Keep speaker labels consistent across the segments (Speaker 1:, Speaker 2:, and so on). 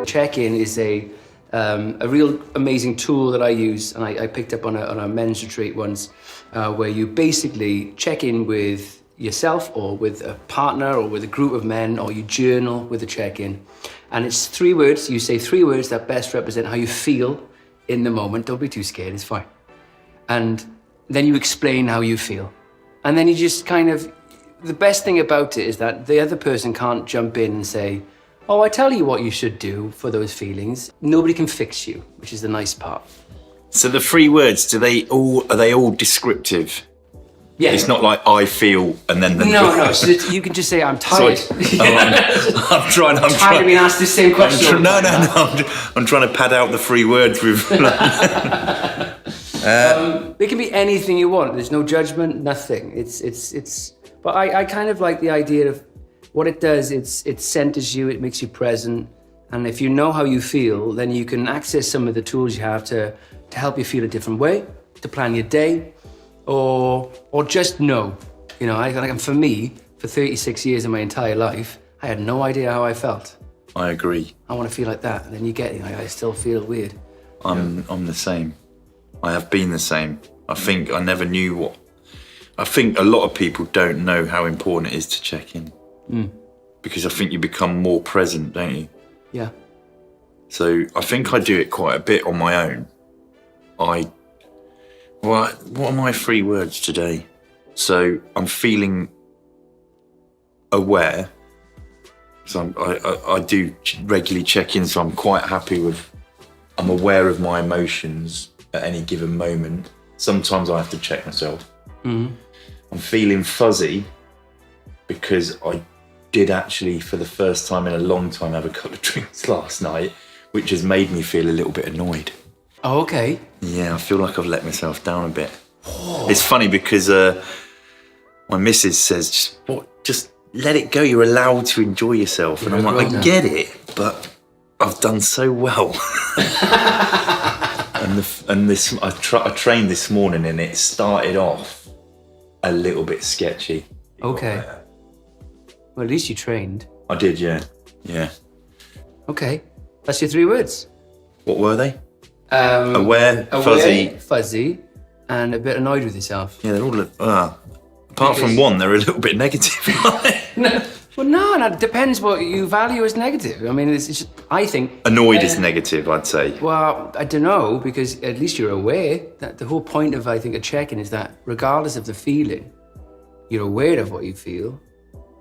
Speaker 1: Check-in is a real amazing tool that I use, and I picked up on a men's retreat once, where you basically check in with yourself or with a partner or with a group of men, or you journal with a check-in. And it's 3 words. You say 3 words that best represent how you feel in the moment. Don't be too scared, it's fine. And then you explain how you feel. And then you just kind of, the best thing about it is that the other person can't jump in and say, oh, I tell you what you should do for those feelings. Nobody can fix you, which is the nice part.
Speaker 2: So the 3 words, are they all descriptive?
Speaker 1: Yeah.
Speaker 2: It's not like I feel and then the...
Speaker 1: No. So you can just say, I'm tired.
Speaker 2: I'm trying
Speaker 1: to be asked the same question.
Speaker 2: I'm trying to pad out the 3 words with...
Speaker 1: It can be anything you want. There's no judgment, nothing. But I kind of like the idea of what it does. It centers you, it makes you present. And if you know how you feel, then you can access some of the tools you have to help you feel a different way, to plan your day, or just know. You know, for me, for 36 years of my entire life, I had no idea how I felt.
Speaker 2: I agree.
Speaker 1: I want to feel like that. And then you get, I still feel weird.
Speaker 2: I'm the same. I have been the same. I think I never knew what... I think a lot of people don't know how important it is to check in. Because I think you become more present, don't you?
Speaker 1: Yeah.
Speaker 2: So I think I do it quite a bit on my own. What are my 3 words today? So I'm feeling aware. So I do regularly check in, so I'm quite happy with... I'm aware of my emotions at any given moment. Sometimes I have to check myself. I'm feeling fuzzy because I did actually, for the first time in a long time, have a couple of drinks last night, which has made me feel a little bit annoyed.
Speaker 1: Oh, okay.
Speaker 2: Yeah, I feel like I've let myself down a bit. Oh. It's funny because my missus says, just let it go. You're allowed to enjoy yourself. And I'm like, I get it, but I've done so well. I trained this morning and it started off a little bit sketchy.
Speaker 1: Okay. Well, at least you trained.
Speaker 2: I did, yeah. Yeah.
Speaker 1: Okay. That's your 3 words.
Speaker 2: What were they? Aware,
Speaker 1: fuzzy, and a bit annoyed with yourself.
Speaker 2: Yeah, they're all... apart from one, they're a little bit negative.
Speaker 1: No, it depends what you value as negative. I mean, it's just, I think...
Speaker 2: Annoyed is negative, I'd say.
Speaker 1: Well, I don't know, because at least you're aware. That the whole point of, I think, a check-in is that regardless of the feeling, you're aware of what you feel.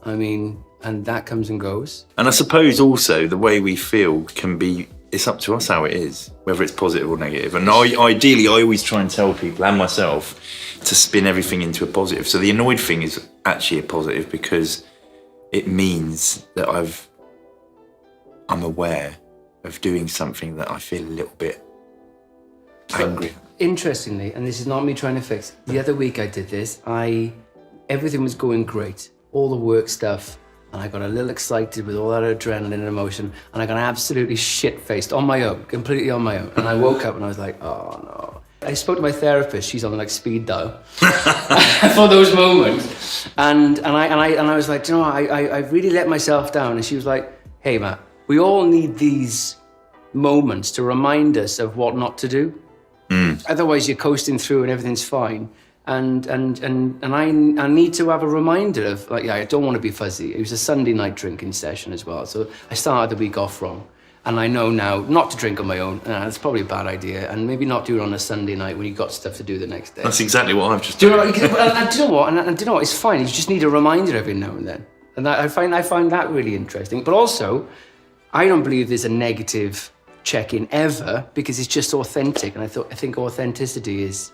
Speaker 1: I mean, and that comes and goes. And
Speaker 2: I suppose also the way we feel can be... It's up to us how it is, whether it's positive or negative. And ideally, I always try and tell people, and myself, to spin everything into a positive. So the annoyed thing is actually a positive because it means that I'm aware of doing something that I feel a little bit angry.
Speaker 1: Interestingly, and this is not me trying to fix, the other week I did this, everything was going great, all the work stuff, and I got a little excited with all that adrenaline and emotion, and I got absolutely shit-faced on my own, completely on my own. And I woke up and I was like, oh no. I spoke to my therapist, she's on like speed dial, for those moments. And I was like, you know, I really let myself down. And she was like, hey Matt, we all need these moments to remind us of what not to do. Otherwise you're coasting through and everything's fine. And I need to have a reminder of, like, yeah, I don't want to be fuzzy. It was a Sunday night drinking session as well. So I started the week off wrong. And I know now not to drink on my own. It's probably a bad idea. And maybe not do it on a Sunday night when you've got stuff to do the next day.
Speaker 2: That's exactly what I've just done.
Speaker 1: And do you know what? And do you know what? It's fine. You just need a reminder every now and then. And I find that really interesting. But also, I don't believe there's a negative check-in ever because it's just authentic. And I think authenticity is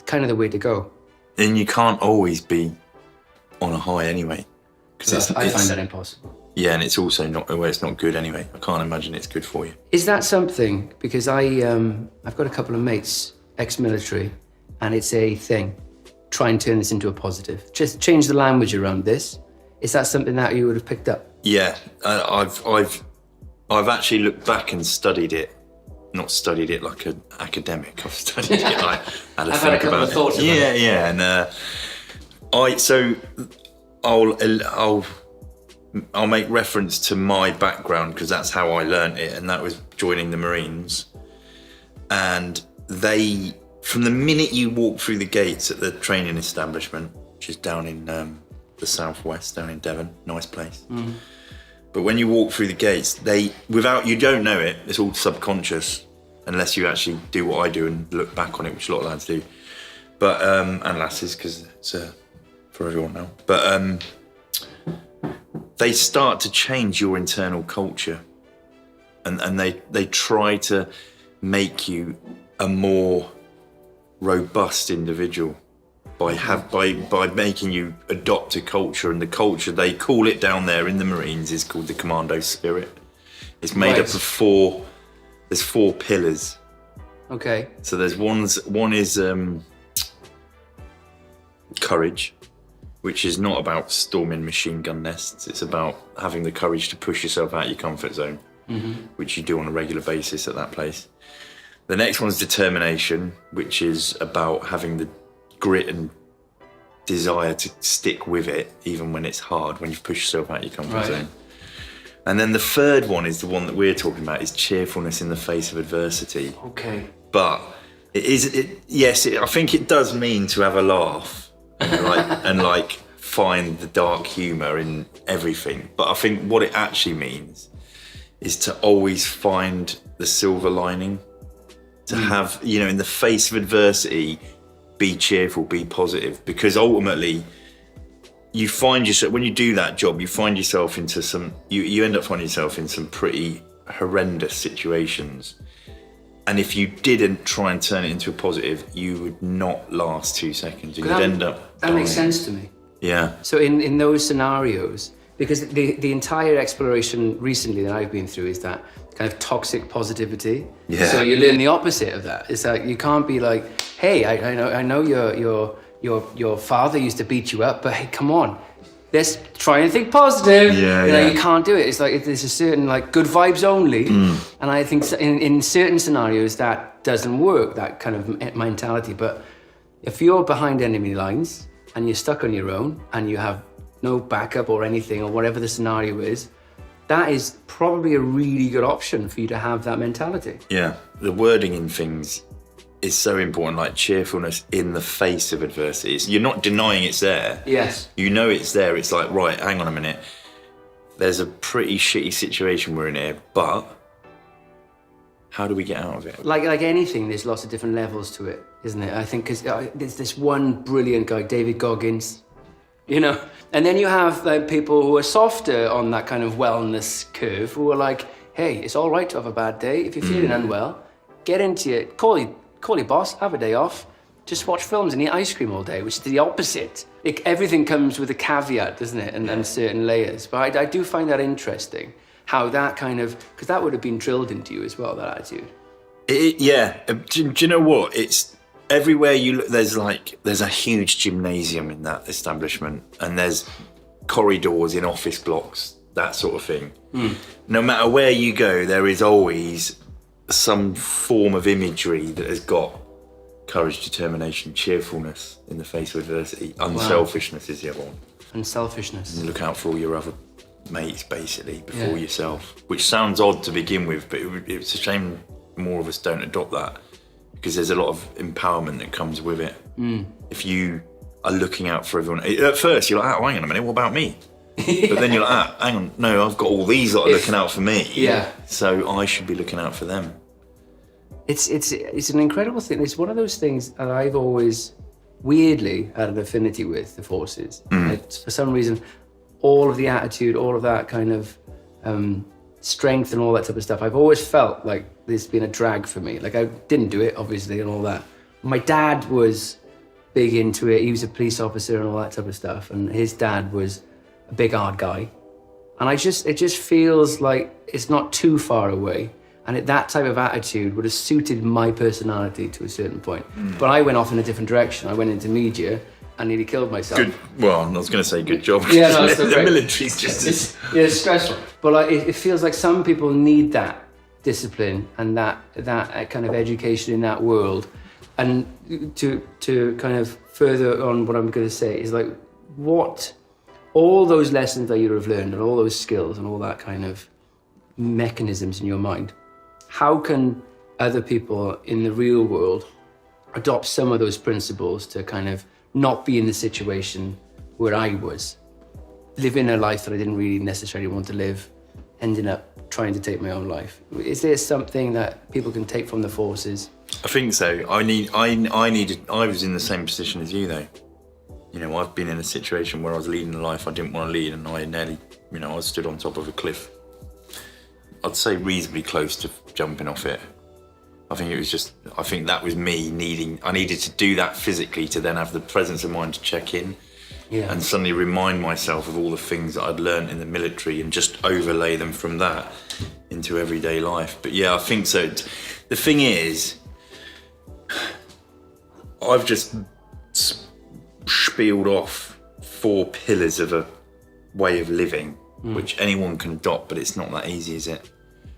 Speaker 1: kind of the way to go.
Speaker 2: And you can't always be on a high anyway.
Speaker 1: I find that impossible.
Speaker 2: Yeah, and it's also not good anyway. I can't imagine it's good for you.
Speaker 1: Is that something? Because I've got a couple of mates, ex-military, and it's a thing. Try and turn this into a positive. Just change the language around this. Is that something that you would have picked up?
Speaker 2: Yeah, I've actually looked back and studied it. Not studied it like an academic. I've studied it like had a think about it. Thoughts about it. Yeah, and I'll make reference to my background because that's how I learned it, and that was joining the Marines. And they, from the minute you walk through the gates at the training establishment, which is down in the southwest, down in Devon, nice place. But when you walk through the gates, you don't know it, it's all subconscious, unless you actually do what I do and look back on it, which a lot of lads do. But, and lasses, because it's for everyone now. But they start to change your internal culture. And they try to make you a more robust individual by making you adopt a culture. And the culture, they call it down there in the Marines, is called the commando spirit. It's made up of there's 4 pillars.
Speaker 1: Okay.
Speaker 2: So there's one is courage, which is not about storming machine gun nests. It's about having the courage to push yourself out your comfort zone, which you do on a regular basis at that place. The next one's determination, which is about having the grit and desire to stick with it, even when it's hard, when you've pushed yourself out your comfort zone. And then the third one is the one that we're talking about, is cheerfulness in the face of adversity.
Speaker 1: Okay.
Speaker 2: But I think it does mean to have a laugh and find the dark humour in everything. But I think what it actually means is to always find the silver lining, to have, in the face of adversity, be cheerful, be positive, because ultimately you find yourself, when you do that job, you find yourself into you end up finding yourself in some pretty horrendous situations. And if you didn't try and turn it into a positive, you would not last 2 seconds. You'd end up dying.
Speaker 1: That makes sense to me.
Speaker 2: Yeah.
Speaker 1: So in those scenarios, because the entire exploration recently that I've been through is that kind of toxic positivity.
Speaker 2: Yeah.
Speaker 1: So you learn the opposite of that. It's like you can't be like, hey, I know your father used to beat you up, but hey, come on, let's try and think positive. You can't do it. It's like there's a certain good vibes only, and I think in certain scenarios that doesn't work. That kind of mentality. But if you're behind enemy lines and you're stuck on your own and you have no backup or anything or whatever the scenario is, that is probably a really good option for you to have that mentality. Yeah,
Speaker 2: the wording in things is so important, like cheerfulness in the face of adversity. You're not denying it's there.
Speaker 1: Yes.
Speaker 2: You know it's there. It's like, right, hang on a minute. There's a pretty shitty situation we're in here, but how do we get out of it? Like
Speaker 1: anything, there's lots of different levels to it, isn't it? I think because there's this one brilliant guy, David Goggins, and then you have people who are softer on that kind of wellness curve, who are like, hey, it's all right to have a bad day. If you're feeling unwell, get into it, call your boss, have a day off, just watch films and eat ice cream all day, which is the opposite. Everything comes with a caveat, doesn't it? And certain layers. But I do find that interesting, how that kind of, because that would have been drilled into you as well, that attitude.
Speaker 2: Do you know what? It's everywhere you look, there's a huge gymnasium in that establishment, and there's corridors in office blocks, that sort of thing. No matter where you go, there is always some form of imagery that has got courage, determination, cheerfulness in the face of adversity. Unselfishness is the other one.
Speaker 1: Unselfishness.
Speaker 2: And look out for all your other mates, basically, before yourself. Which sounds odd to begin with, but it's a shame more of us don't adopt that, because there's a lot of empowerment that comes with it. If you are looking out for everyone. At first, you're like, oh, hang on a minute, what about me? But then you're like, hang on, no, I've got all these that are looking out for me.
Speaker 1: Yeah.
Speaker 2: So I should be looking out for them.
Speaker 1: It's an incredible thing. It's one of those things that I've always weirdly had an affinity with, the forces. For some reason, all of the attitude, all of that kind of strength and all that type of stuff, I've always felt like there's been a drag for me. Like I didn't do it, obviously, and all that. My dad was big into it. He was a police officer and all that type of stuff. And his dad was a big hard guy. And it just feels like it's not too far away. And that type of attitude would have suited my personality to a certain point. But I went off in a different direction. I went into media and nearly killed myself.
Speaker 2: Good. Well, I was going to say good job.
Speaker 1: Yeah, no, it's
Speaker 2: the
Speaker 1: great.
Speaker 2: military's just
Speaker 1: it's stressful. But it feels like some people need that discipline and that kind of education in that world. And to kind of further on what I'm going to say is like, what all those lessons that you have learned and all those skills and all that kind of mechanisms in your mind, how can other people in the real world adopt some of those principles to kind of not be in the situation where I was, living a life that I didn't really necessarily want to live, ending up trying to take my own life? Is there something that people can take from the forces?
Speaker 2: I think so. I was in the same position as you though. You know, I've been in a situation where I was leading a life I didn't want to lead, and I nearly, you know, I stood on top of a cliff. I'd say reasonably close to jumping off it. I think that was me I needed to do that physically to then have the presence of mind to check in.
Speaker 1: Yeah.
Speaker 2: And suddenly remind myself of all the things that I'd learned in the military and just overlay them from that into everyday life. But yeah, I think so. The thing is, I've just spieled off 4 pillars of a way of living, which anyone can adopt, but it's not that easy, is it?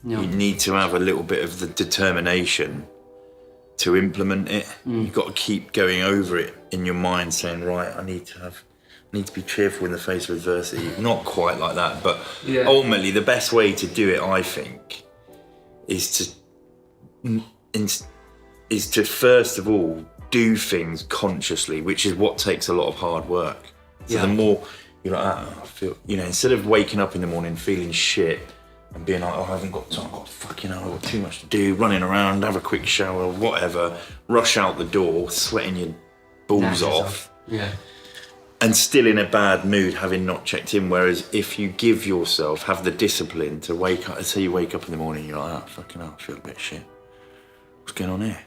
Speaker 2: No. You need to have a little bit of the determination to implement it. You've got to keep going over it in your mind, saying, right, I need to be cheerful in the face of adversity. Not quite like that, but ultimately the best way to do it, I think, is to first of all do things consciously, which is what takes a lot of hard work. So the more you're like, I feel, you know, instead of waking up in the morning feeling shit and being like, oh, I haven't got time, I've got too much to do, running around, have a quick shower, whatever, rush out the door, sweating your balls off.
Speaker 1: Yeah.
Speaker 2: And still in a bad mood, having not checked in. Whereas if you give yourself, have the discipline to wake up, let's say you wake up in the morning, you're like, I feel a bit shit. What's going on here?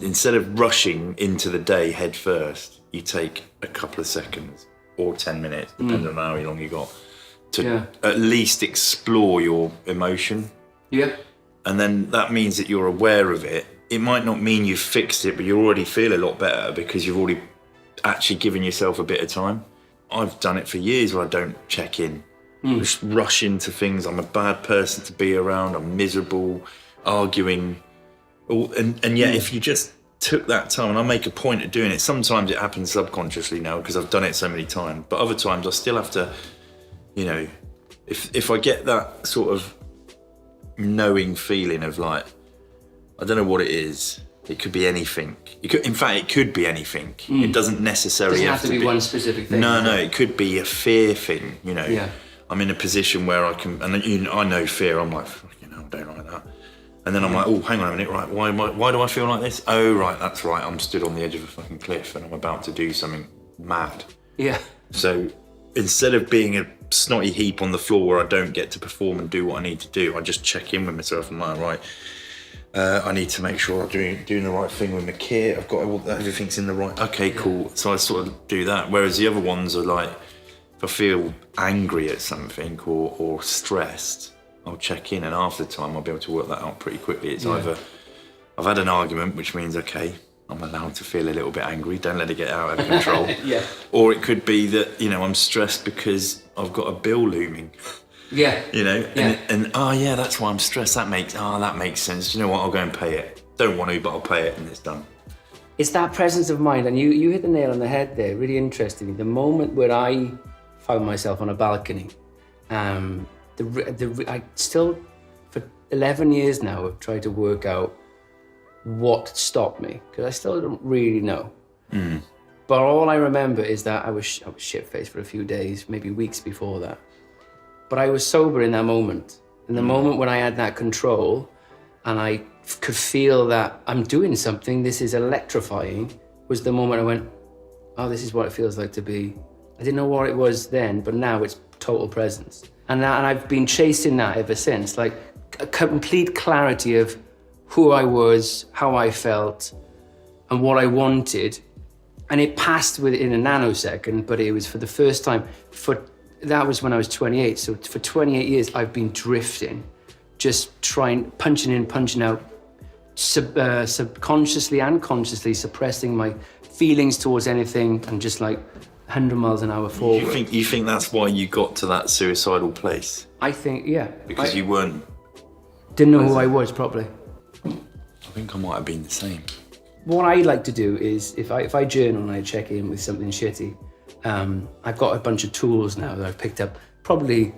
Speaker 2: Instead of rushing into the day head first, you take a couple of seconds or 10 minutes, depending on how long you got, to at least explore your emotion. Yeah. And then that means that you're aware of it. It might not mean you've fixed it, but you already feel a lot better because you've already actually given yourself a bit of time. I've done it for years where I don't check in. Just rush into things. I'm a bad person to be around. I'm miserable, arguing. And yet if you just took that time, and I make a point of doing it, sometimes it happens subconsciously now because I've done it so many times, but other times I still have to, you know, if I get that sort of knowing feeling of like, I don't know what it is, it could be anything. In fact, it could be anything. It doesn't necessarily
Speaker 1: have to be one specific thing.
Speaker 2: No, it could be a fear thing, you know. Yeah. I'm in a position where I can, and I know fear, I'm like, fucking hell, I don't like that. And then I'm like, oh, hang on a minute, right, why do I feel like this? Oh, right, that's right, I'm stood on the edge of a fucking cliff and I'm about to do something mad. Yeah. So instead of being a snotty heap on the floor where I don't get to perform and do what I need to do, I just check in with myself and I'm like, right, I need to make sure I'm doing the right thing with my kit. I've got everything's in the right. Okay, cool. So I sort of do that. Whereas the other ones are like, if I feel angry at something or stressed, I'll check in, and after the time I'll be able to work that out pretty quickly. It's either I've had an argument, which means okay, I'm allowed to feel a little bit angry. Don't let it get out of control. Or it could be that, you know, I'm stressed because I've got a bill looming. Yeah. You know, and that's why I'm stressed. That makes sense. Do you know what? I'll go and pay it. Don't want to, but I'll pay it, and it's done.
Speaker 1: It's that presence of mind, and you hit the nail on the head there. Really interesting. The moment where I found myself on a balcony, I still, for 11 years now, have tried to work out what stopped me, because I still don't really know. But all I remember is that I was shit-faced for a few days, maybe weeks before that. But I was sober in that moment. In the moment when I had that control and I could feel that I'm doing something, this is electrifying, was the moment I went, oh, this is what it feels like to be. I didn't know what it was then, but now it's total presence. And I've been chasing that ever since, like a complete clarity of who I was, how I felt, and what I wanted. And it passed within a nanosecond, but it was for the first time. That was when I was 28. So for 28 years, I've been drifting, just punching in, punching out, subconsciously and consciously suppressing my feelings towards anything and just like 100 miles an hour forward.
Speaker 2: You think that's why you got to that suicidal place?
Speaker 1: I think, yeah.
Speaker 2: Because you
Speaker 1: didn't know who I was properly.
Speaker 2: I think I might have been the same.
Speaker 1: What I like to do is, if I journal and I check in with something shitty, I've got a bunch of tools now that I've picked up probably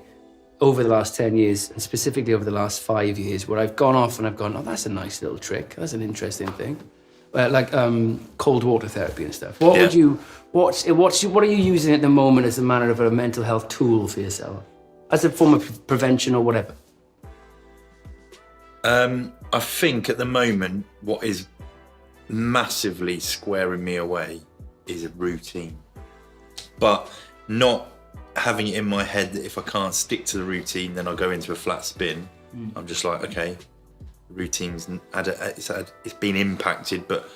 Speaker 1: over the last 10 years, and specifically over the last 5 years, where I've gone off and I've gone, oh, that's a nice little trick. That's an interesting thing. Like cold water therapy and stuff. What are you using at the moment as a manner of a mental health tool for yourself? As a form of prevention or whatever?
Speaker 2: I think at the moment, what is massively squaring me away is a routine. But not having it in my head that if I can't stick to the routine, then I'll go into a flat spin. I'm just like, okay, the routine's it's been impacted, but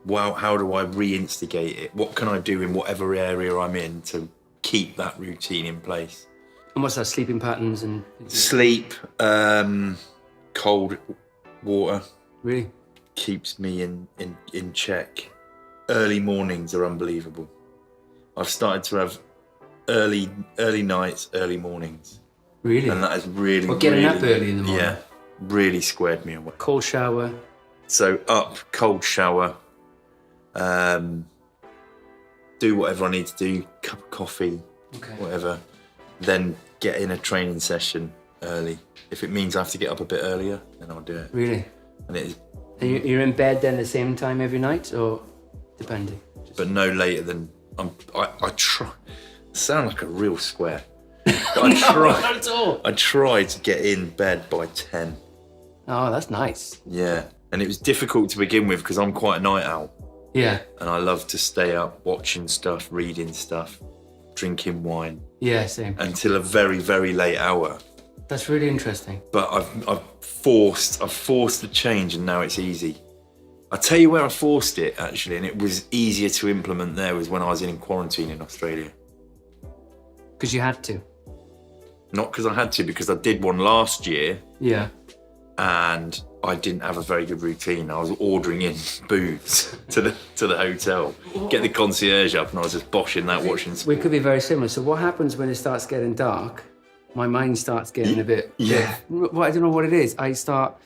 Speaker 2: wow, how do I reinstigate it? What can I do in whatever area I'm in to keep that routine in place?
Speaker 1: And what's that, sleeping patterns and...
Speaker 2: Sleep, cold water.
Speaker 1: Really?
Speaker 2: Keeps me in check. Early mornings are unbelievable. I've started to have early nights, early mornings.
Speaker 1: Really?
Speaker 2: And that has really...
Speaker 1: Or getting up early in the morning?
Speaker 2: Yeah, really squared me away.
Speaker 1: Cold shower?
Speaker 2: So up, cold shower, do whatever I need to do, cup of coffee, whatever. Then get in a training session early. If it means I have to get up a bit earlier, then I'll do it.
Speaker 1: Really?
Speaker 2: And it is...
Speaker 1: And you're in bed then at the same time every night, or depending?
Speaker 2: But no later than... I try... sound like a real square. But
Speaker 1: Not at all.
Speaker 2: I try to get in bed by 10.
Speaker 1: Oh, that's nice.
Speaker 2: Yeah. And it was difficult to begin with because I'm quite a night owl.
Speaker 1: Yeah.
Speaker 2: And I love to stay up watching stuff, reading stuff, drinking wine.
Speaker 1: Yeah, same.
Speaker 2: Until a very, very late hour.
Speaker 1: That's really interesting.
Speaker 2: But I've forced the change, and now it's easy. I'll tell you where I forced it, actually, and it was easier to implement there, was when I was in quarantine in Australia.
Speaker 1: Because you had to?
Speaker 2: Not because I had to, because I did one last year.
Speaker 1: Yeah.
Speaker 2: And I didn't have a very good routine. I was ordering in booze to the hotel, get the concierge up, and I was just boshing that, watching sport.
Speaker 1: We could be very similar. So what happens when it starts getting dark? My mind starts getting a bit...
Speaker 2: Yeah.
Speaker 1: I don't know what it is. I start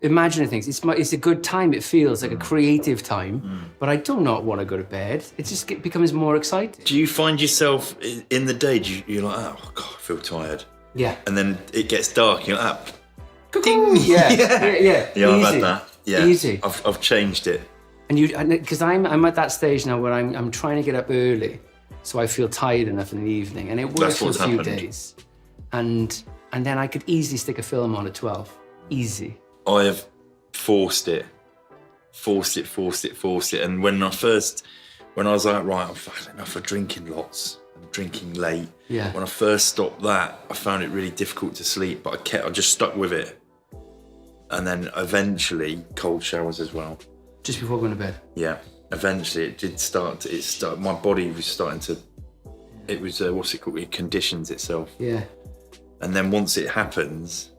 Speaker 1: imagining things. It's a good time. It feels like a creative time, but I do not want to go to bed. It just becomes more exciting.
Speaker 2: Do you find yourself in the day, you're like, oh God, I feel tired.
Speaker 1: Yeah.
Speaker 2: And then it gets dark, you're like,
Speaker 1: ding. Yeah.
Speaker 2: Yeah, I've had that. Yeah.
Speaker 1: Easy.
Speaker 2: I've changed it.
Speaker 1: And because I'm at that stage now where I'm trying to get up early, so I feel tired enough in the evening, and it works for a few days. And then I could easily stick a film on at 12. Easy.
Speaker 2: I have forced it. And when I was like, right, I've had enough of drinking lots and drinking late.
Speaker 1: Yeah.
Speaker 2: When I first stopped that, I found it really difficult to sleep, but I just stuck with it. And then eventually, cold showers as well.
Speaker 1: Just before going to bed?
Speaker 2: Yeah. Eventually it did start, my body was starting to, it was, what's it called? It conditions itself.
Speaker 1: Yeah.
Speaker 2: And then once it happens,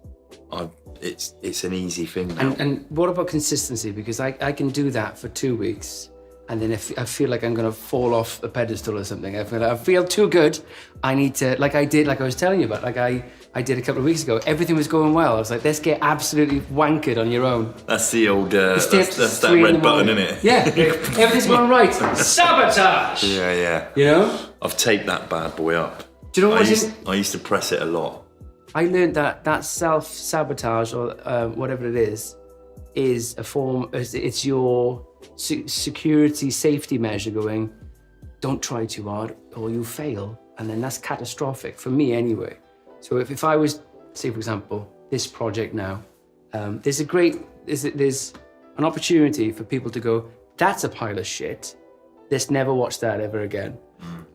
Speaker 2: it's an easy thing now.
Speaker 1: And what about consistency? Because I can do that for 2 weeks, and then if I feel like I'm going to fall off a pedestal or something, I feel too good, I need to, like I was telling you about, like I did a couple of weeks ago, everything was going well. I was like, let's get absolutely wankered on your own.
Speaker 2: That's the old, that's that red button, isn't it?
Speaker 1: Yeah, everything's going right. Sabotage!
Speaker 2: Yeah.
Speaker 1: You know?
Speaker 2: I've taped that bad boy up.
Speaker 1: Do you know what
Speaker 2: I used to press it a lot.
Speaker 1: I learned that self-sabotage, or whatever it is a form, it's your security, safety measure going, don't try too hard or you fail. And then that's catastrophic, for me anyway. So if I was, say for example, this project now, there's an opportunity for people to go, that's a pile of shit, let's never watch that ever again.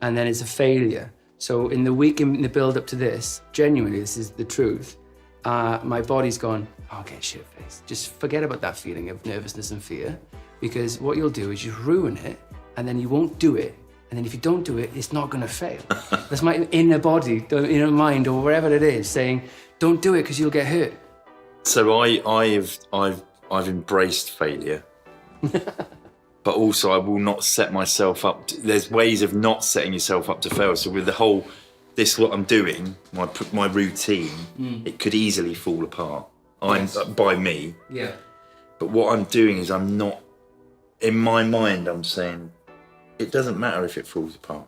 Speaker 1: And then it's a failure. So in the week, in the build up to this, genuinely, this is the truth, my body's gone, oh, get shit faced. Just forget about that feeling of nervousness and fear, because what you'll do is you ruin it, and then you won't do it. And then if you don't do it, it's not gonna fail. That's my inner body, inner mind, or wherever it is, saying, don't do it because you'll get hurt.
Speaker 2: So I've embraced failure. But also I will not set myself up. There's ways of not setting yourself up to fail. So with this is what I'm doing, my routine, it could easily fall apart. By me.
Speaker 1: Yeah.
Speaker 2: But what I'm doing is I'm not, in my mind, I'm saying, it doesn't matter if it falls apart.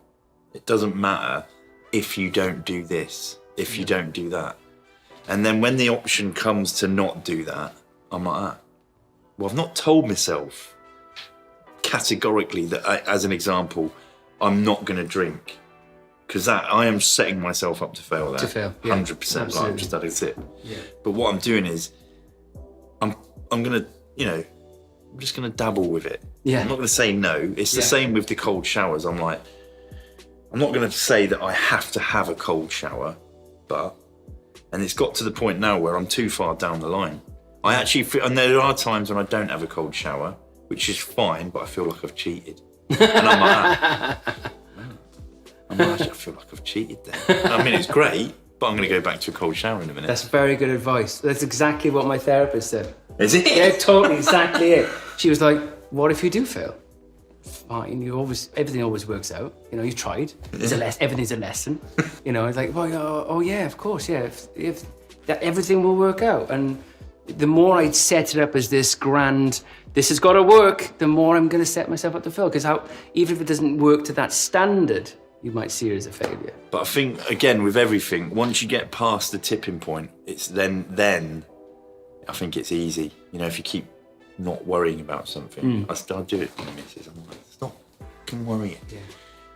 Speaker 2: It doesn't matter if you don't do this, if you don't do that. And then when the option comes to not do that, I'm like, well, I've not told myself categorically that, as an example, I'm not going to drink. Because I am setting myself up to fail there.
Speaker 1: To fail, yeah.
Speaker 2: 100%. Like, just that is it.
Speaker 1: Yeah.
Speaker 2: But what I'm doing is, I'm going to, I'm just going to dabble with it.
Speaker 1: Yeah.
Speaker 2: I'm not going to say no. It's the same with the cold showers. I'm like, I'm not going to say that I have to have a cold shower, and it's got to the point now where I'm too far down the line. I actually feel, and there are times when I don't have a cold shower, which is fine, but I feel like I've cheated. And I'm like, I feel like I've cheated there. I mean, it's great, but I'm going to go back to a cold shower in a minute.
Speaker 1: That's very good advice. That's exactly what my therapist said.
Speaker 2: Is it?
Speaker 1: Yeah, totally, exactly it. She was like, what if you do fail? Fine, everything always works out. You tried. It's everything's a lesson. It's like, well, oh yeah, of course, yeah. If that, everything will work out. And the more I set it up as this grand, this has got to work, the more I'm going to set myself up to fail. Because even if it doesn't work to that standard, you might see it as a failure.
Speaker 2: But I think, again, with everything, once you get past the tipping point, it's then I think it's easy. If you keep not worrying about something. I do it with my missus. I'm like, stop fucking worrying. Yeah.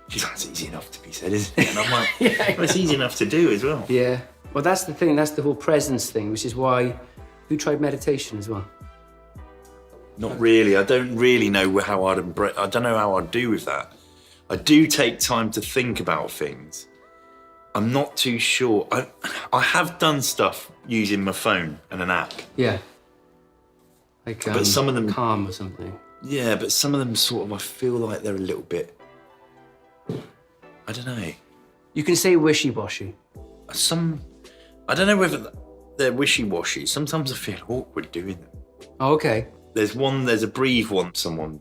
Speaker 2: She's like, it's easy enough to be said, isn't it? And I'm like, well, it's easy enough to do as well.
Speaker 1: Yeah. Well, that's the thing. That's the whole presence thing, which is why you tried meditation as well.
Speaker 2: Not really. I don't really know how I don't know how I'd do with that. I do take time to think about things. I'm not too sure. I have done stuff using my phone and an app.
Speaker 1: Yeah. Like,
Speaker 2: but some of them
Speaker 1: Calm or something.
Speaker 2: Yeah, but some of them sort of, I feel like they're a little bit, I don't know.
Speaker 1: You can say wishy-washy.
Speaker 2: I don't know whether they're wishy-washy. Sometimes I feel awkward doing them.
Speaker 1: Oh, okay.
Speaker 2: There's a Breathe one, someone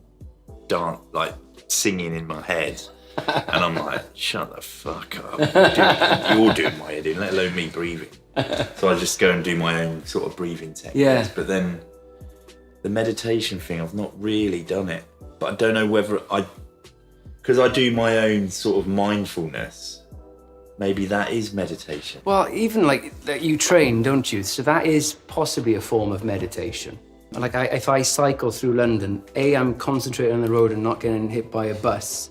Speaker 2: like singing in my head. And I'm like, shut the fuck up. You're doing my head in, let alone me breathing. So I just go and do my own sort of breathing techniques.
Speaker 1: Yeah.
Speaker 2: But then the meditation thing, I've not really done it. But I don't know whether because I do my own sort of mindfulness, maybe that is meditation.
Speaker 1: Well, even like that you train, don't you? So that is possibly a form of meditation. Like if I cycle through London, I'm concentrating on the road and not getting hit by a bus.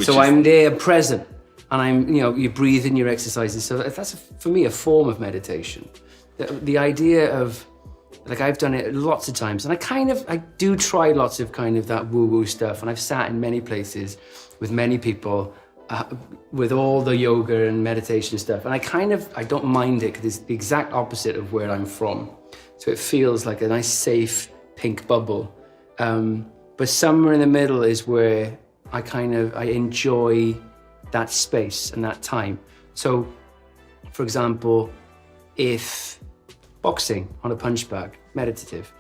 Speaker 1: I'm there present and I'm, you breathe in your exercises. So that's for me a form of meditation. The idea of, like I've done it lots of times and I do try lots of kind of that woo-woo stuff. And I've sat in many places with many people with all the yoga and meditation stuff. And I don't mind it because it's the exact opposite of where I'm from. So it feels like a nice, safe, pink bubble. But somewhere in the middle is where I enjoy that space and that time. So, for example, if boxing on a punch bag, meditative,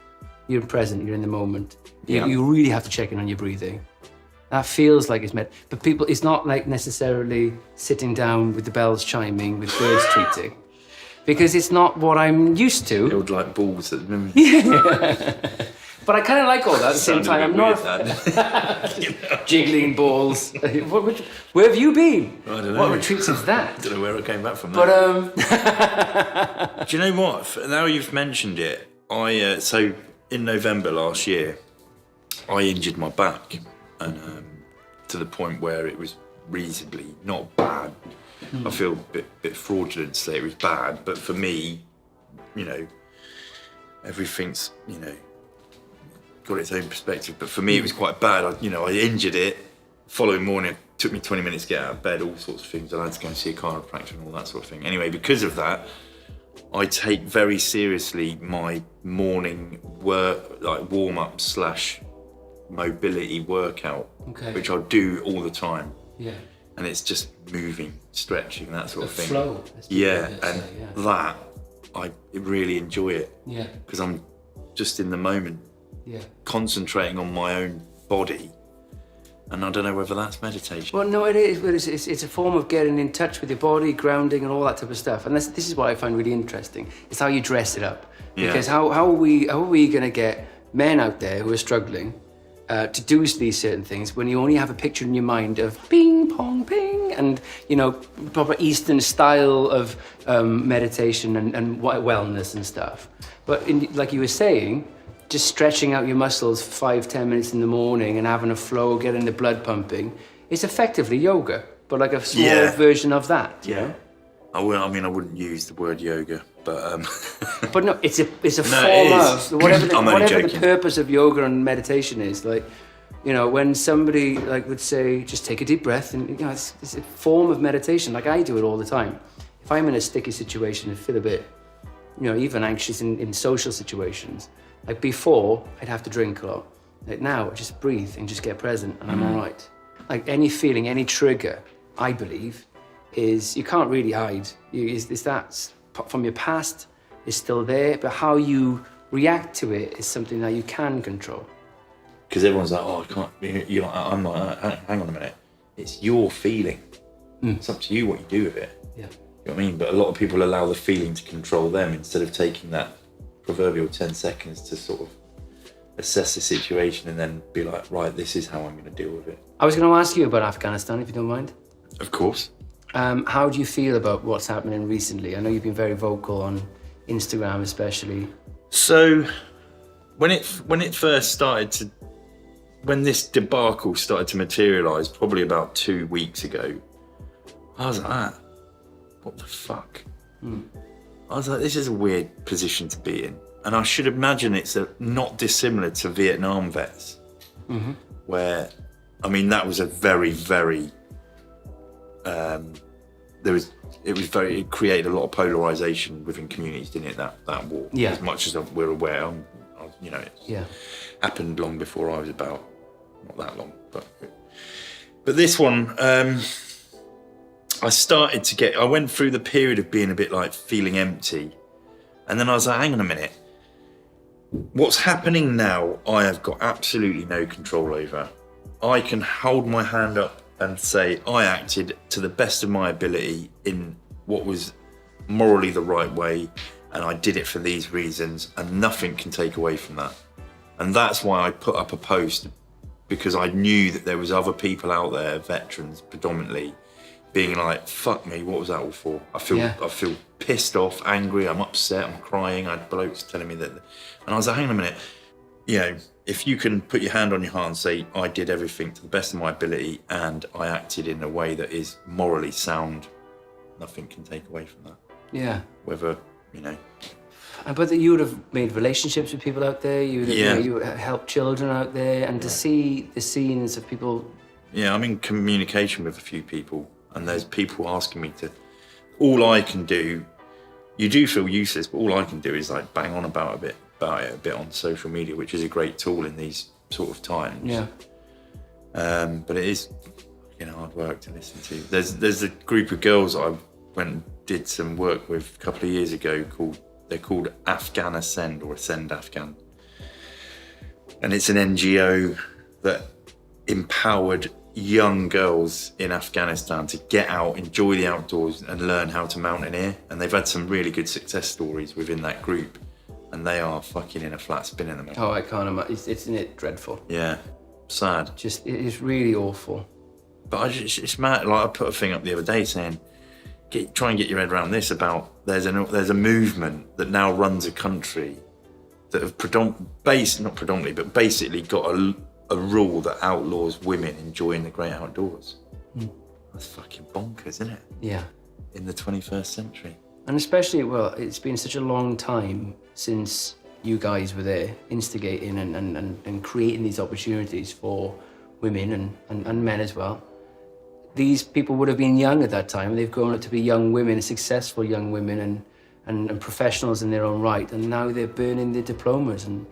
Speaker 1: you're present, you're in the moment.
Speaker 2: Yeah.
Speaker 1: You really have to check in on your breathing. That feels like it's but people, it's not like necessarily sitting down with the bells chiming, with birds tweeting. Because it's not what I'm used to.
Speaker 2: It would like balls at the moment.
Speaker 1: But I kind of like all that at the same time. I'm not jiggling balls. Where have you been?
Speaker 2: I don't know.
Speaker 1: What retreats is that?
Speaker 2: I don't know where I came back from.
Speaker 1: But
Speaker 2: do you know what? Now you've mentioned it, so in November last year, I injured my back, and to the point where it was reasonably not bad. I feel a bit fraudulent to say it was bad, but for me, everything's, got its own perspective. But for me, it was quite bad. I injured it. Following morning, it took me 20 minutes to get out of bed, all sorts of things. I had to go and see a chiropractor and all that sort of thing. Anyway, because of that, I take very seriously my morning work, like warm-up / mobility workout, which I do all the time. Yeah. And it's just moving, stretching, that sort of thing.
Speaker 1: Flow.
Speaker 2: That, I really enjoy it. Yeah. Because I'm just in the moment. Yeah. Concentrating on my own body. And I don't know whether that's meditation.
Speaker 1: Well, no, it is. But it's a form of getting in touch with your body, grounding and all that type of stuff. And this is what I find really interesting. It's how you dress it up. Because how are we going to get men out there who are struggling to do these certain things when you only have a picture in your mind of ping, pong, ping, and, you know, proper Eastern style of meditation and wellness and stuff. But like you were saying, just stretching out your muscles for 5-10 minutes in the morning and having a flow, getting the blood pumping, is effectively yoga, but like a smaller version of that, you know?
Speaker 2: I wouldn't use the word yoga, but...
Speaker 1: But no, it's a
Speaker 2: No,
Speaker 1: form
Speaker 2: it is.
Speaker 1: of, whatever the
Speaker 2: joking.
Speaker 1: purpose of yoga and meditation is, like, you know, when somebody like would say, just take a deep breath, and, you know, it's a form of meditation, like I do it all the time. If I'm in a sticky situation and feel a bit, you know, even anxious in social situations, like before, I'd have to drink a lot. Like now, I just breathe and just get present, and I'm all right. Like any feeling, any trigger, I believe, is you can't really hide. Is that from your past is still there, but how you react to it is something that you can control.
Speaker 2: Because everyone's like, oh, I can't. You're like, I'm like, hang on a minute. It's your feeling. It's up to you what you do with it.
Speaker 1: Yeah.
Speaker 2: You know what I mean? But a lot of people allow the feeling to control them instead of taking that proverbial 10 seconds to sort of assess the situation and then be like, right, this is how I'm going to deal with it.
Speaker 1: I was going to ask you about Afghanistan, if you don't mind.
Speaker 2: Of course.
Speaker 1: How do you feel about what's happening recently? I know you've been very vocal on Instagram, especially.
Speaker 2: So, when it first started to, when this debacle started to materialise, probably about 2 weeks ago, I was like, what the fuck? I was like, this is a weird position to be in. And I should imagine it's not dissimilar to Vietnam vets, where, I mean, that was a very, very, it created a lot of polarisation within communities, didn't it, that war?
Speaker 1: Yeah.
Speaker 2: As much as we're aware, you know, it happened long before I was about, not that long, but this one, I went through the period of being a bit like feeling empty. And then I was like, hang on a minute. What's happening now, I have got absolutely no control over. I can hold my hand up and say I acted to the best of my ability in what was morally the right way, and I did it for these reasons, and nothing can take away from that. And that's why I put up a post, because I knew that there was other people out there, veterans predominantly, being like, fuck me, what was that all for? I feel pissed off, angry, I'm upset, I'm crying. I had blokes telling me that. And I was like, hang on a minute. You know, if you can put your hand on your heart and say, I did everything to the best of my ability and I acted in a way that is morally sound, nothing can take away from that.
Speaker 1: Yeah.
Speaker 2: Whether, you know.
Speaker 1: But you would have made relationships with people out there, you would have helped children out there, and to see the scenes of people.
Speaker 2: Yeah, I'm in communication with a few people. And there's people asking me to, all I can do, you do feel useless, but all I can do is like bang on about it a bit on social media, which is a great tool in these sort of times.
Speaker 1: Yeah.
Speaker 2: But it is, you know, hard work to listen to. There's a group of girls I went and did some work with a couple of years ago they're called Afghan Ascend or Ascend Afghan. And it's an NGO that empowered young girls in Afghanistan to get out, enjoy the outdoors and learn how to mountaineer. And they've had some really good success stories within that group. And they are fucking in a flat spin in the moment.
Speaker 1: Oh, I can't imagine. Isn't it dreadful?
Speaker 2: Yeah, sad.
Speaker 1: Just, it is really awful.
Speaker 2: But it's mad. Like I put a thing up the other day saying, try and get your head around this about, there's a movement that now runs a country that have not predominantly, but basically got a rule that outlaws women enjoying the great outdoors. That's fucking bonkers, isn't it?
Speaker 1: Yeah.
Speaker 2: In the 21st century.
Speaker 1: And especially, well, it's been such a long time since you guys were there instigating and creating these opportunities for women and men as well. These people would have been young at that time. They've grown up to be young women, successful young women and professionals in their own right. And now they're burning their diplomas and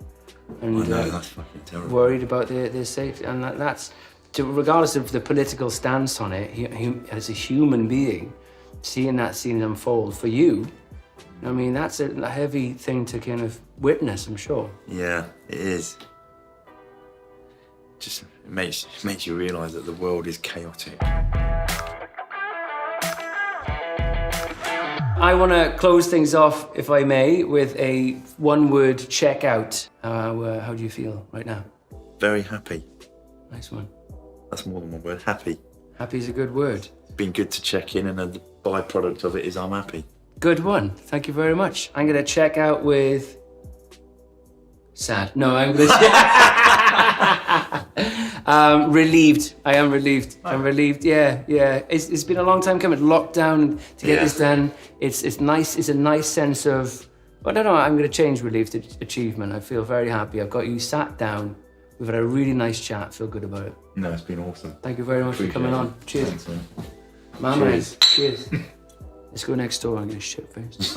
Speaker 2: I know, that's fucking terrible.
Speaker 1: Worried about their safety. And that's, regardless of the political stance on it, as a human being, seeing that scene unfold for you, I mean, that's a heavy thing to kind of witness, I'm sure.
Speaker 2: Yeah, it is. Just it makes you realise that the world is chaotic.
Speaker 1: I want to close things off, if I may, with a one-word check-out. How do you feel right now?
Speaker 2: Very happy.
Speaker 1: Nice one.
Speaker 2: That's more than one word. Happy.
Speaker 1: Happy is a good word.
Speaker 2: It's been good to check in, and the byproduct of it is I'm happy.
Speaker 1: Good one. Thank you very much. I'm going to check out with sad. No, I'm going to relieved. I am relieved. I'm relieved. Yeah. It's been a long time coming. Lockdown to get this done. It's nice. It's a nice sense of, I don't know, I'm going to change relief to achievement. I feel very happy. I've got you sat down. We've had a really nice chat. Feel good about it.
Speaker 2: No, it's been awesome.
Speaker 1: Thank you very much for coming on. Cheers.
Speaker 2: Thanks, man.
Speaker 1: My man. Cheers. Let's go next door and get a shit face.